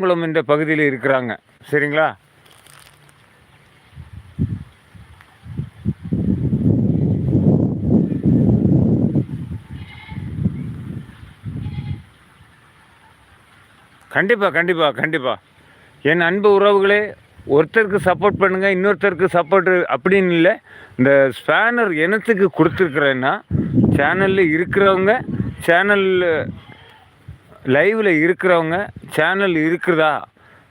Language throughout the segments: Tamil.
குளம் என்ற பகுதியில் இருக்கிறாங்க. சரிங்களா? கண்டிப்பாக என் அன்பு உறவுகளே, ஒருத்தருக்கு சப்போர்ட் பண்ணுங்கள், இன்னொருத்தருக்கு சப்போர்ட் அப்படின்னு இல்லை. இந்த ஸ்பேனர் என்னத்துக்கு கொடுத்துருக்குறேன்னா, சேனலில் இருக்கிறவங்க, சேனலில் லைவில் இருக்கிறவங்க, சேனல் இருக்குதா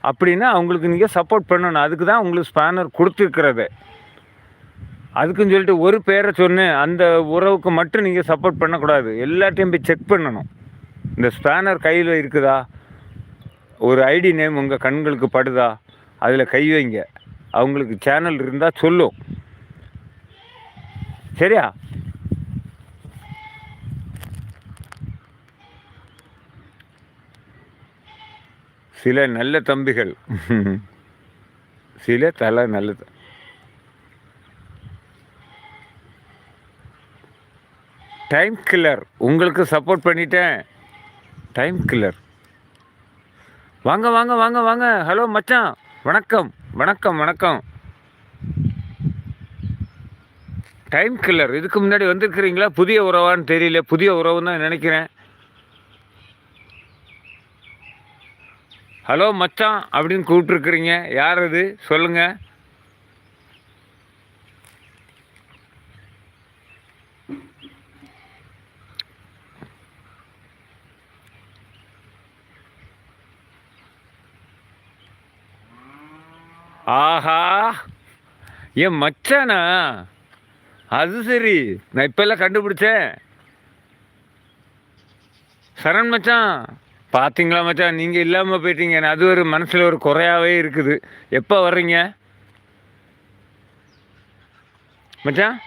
அப்படின்னா அவங்களுக்கு நீங்கள் சப்போர்ட் பண்ணணும். அதுக்கு தான் உங்களுக்கு ஸ்பேனர் கொடுத்துருக்கிறது. அதுக்குன்னு சொல்லிட்டு ஒரு பேரை சொன்னேன் அந்த உறவுக்கு மட்டும் நீங்கள் சப்போர்ட் பண்ணக்கூடாது. எல்லாத்தையும் போய் செக் பண்ணணும். இந்த ஸ்பேனர் கையில் இருக்குதா, ஒரு ஐடி நேம் உங்கள் கண்களுக்கு படுதா, அதில் கை வைங்க. அவங்களுக்கு சேனல் இருந்தால் சொல்லும். சரியா? சில நல்ல தம்பிகள் சில தலை நல்ல டைம் கில்லர் உங்களுக்கு சப்போர்ட் பண்ணிட்டேன். டைம் கில்லர் வாங்க வாங்க வாங்க வாங்க. ஹலோ மச்சான், வணக்கம் வணக்கம் வணக்கம். டைம் கில்லர் இதுக்கு முன்னாடி வந்திருக்கிறீங்களா? புதிய உறவான்னு தெரியல. புதிய உறவுன்னு தான் நினைக்கிறேன். ஹலோ மச்சான் அப்படின்னு கூப்பிட்டுருக்குறீங்க. யார் அது சொல்லுங்க. ஆஹா, என் மச்சானா? அது சரி, நான் இப்பெல்லாம் கண்டுபிடிச்சேன். சரண் மச்சான், பார்த்தீங்களா மச்சான், நீங்கள் இல்லாமல் போயிட்டீங்க. அது ஒரு மனசில் ஒரு குறையாவே இருக்குது. எப்போ வர்றீங்க மச்சான்?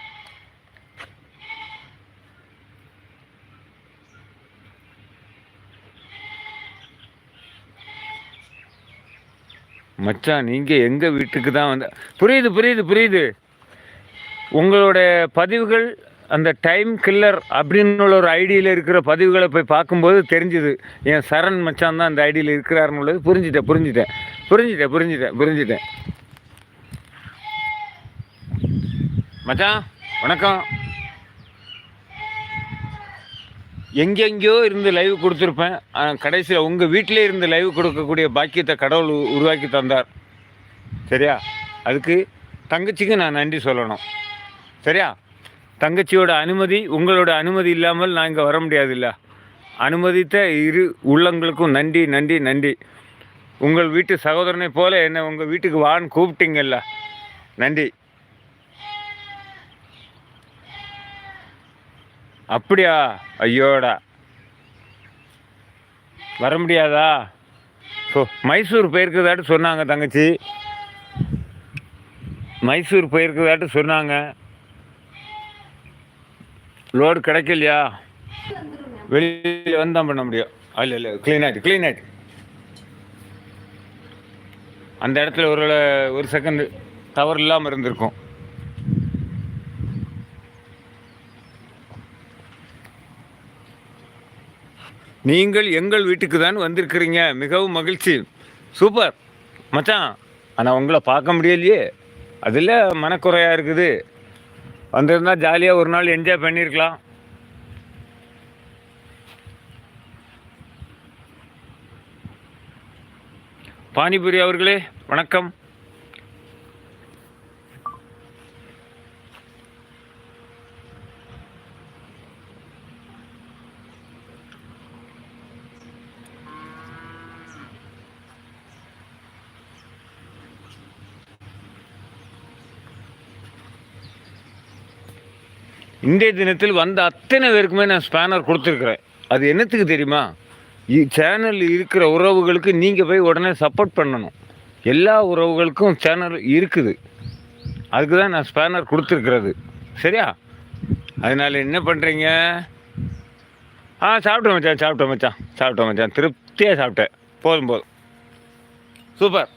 மச்சான் நீங்கள் எங்கள் வீட்டுக்கு தான் வந்த. புரியுது. உங்களோட பதிவுகள் அந்த டைம் கில்லர் அப்படின்னு ஒரு ஐடியில் இருக்கிற பதிவுகளை போய் பார்க்கும்போது தெரிஞ்சுது என் சரண் மச்சான் தான் அந்த ஐடியில் இருக்கிறாருன்னு. புரிஞ்சுட்டேன். மச்சான் வணக்கம். எங்கெங்கேயோ இருந்து லைவ் கொடுத்துருப்பேன். கடைசியில் உங்கள் வீட்டிலே இருந்து லைவ் கொடுக்கக்கூடிய பாக்கியத்தை கடவுள் உருவாக்கி தந்தார். சரியா? அதுக்கு தங்கச்சிக்கு நான் நன்றி சொல்லணும். சரியா? தங்கச்சியோட அனுமதி, உங்களோட அனுமதி இல்லாமல் நான் இங்கே வர முடியாதுல்ல. அனுமதித்த இரு உள்ளங்களுக்கும் நன்றி. உங்கள் வீட்டு சகோதரனை போல என்னை உங்கள் வீட்டுக்கு வான்னு கூப்பிட்டீங்கல்ல, நன்றி. அப்படியா? ஐயோடா, வர முடியாதா? மைசூர் போயிருக்குதாட்டு சொன்னாங்க தங்கச்சி. மைசூர் போயிருக்குதாட்டு சொன்னாங்க. லோடு கிடைக்கலையா? வெளியில் வந்து தான் பண்ண முடியும். இல்லை க்ளீன் ஆகிட்டு அந்த இடத்துல ஒரு செகண்டு டவர் இல்லாமல் இருந்திருக்கும். நீங்கள் எங்கள் வீட்டுக்கு தான் வந்திருக்கிறீங்க. மிகவும் மகிழ்ச்சி. சூப்பர் மச்சான். ஆனால் உங்களை பார்க்க முடியலையே, அதில் மனக்குறையாக இருக்குது. வந்திருந்தால் ஜாலியாக ஒரு நாள் என்ஜாய் பண்ணியிருக்கலாம். பானிபுரி அவர்களே வணக்கம். இன்றைய தினத்தில் வந்த அத்தனை பேருக்குமே நான் ஸ்பேனர் கொடுத்துருக்குறேன். அது என்னத்துக்கு தெரியுமா? சேனல் இருக்கிற உறவுகளுக்கு நீங்கள் போய் உடனே சப்போர்ட் பண்ணணும். எல்லா உறவுகளுக்கும் சேனல் இருக்குது. அதுக்கு தான் நான் ஸ்பேனர் கொடுத்துருக்குறது. சரியா? அதனால் என்ன பண்ணுறீங்க? சாப்பிட்டேன் மச்சான். திருப்தியாக சாப்பிட்டேன். போதும். சூப்பர்.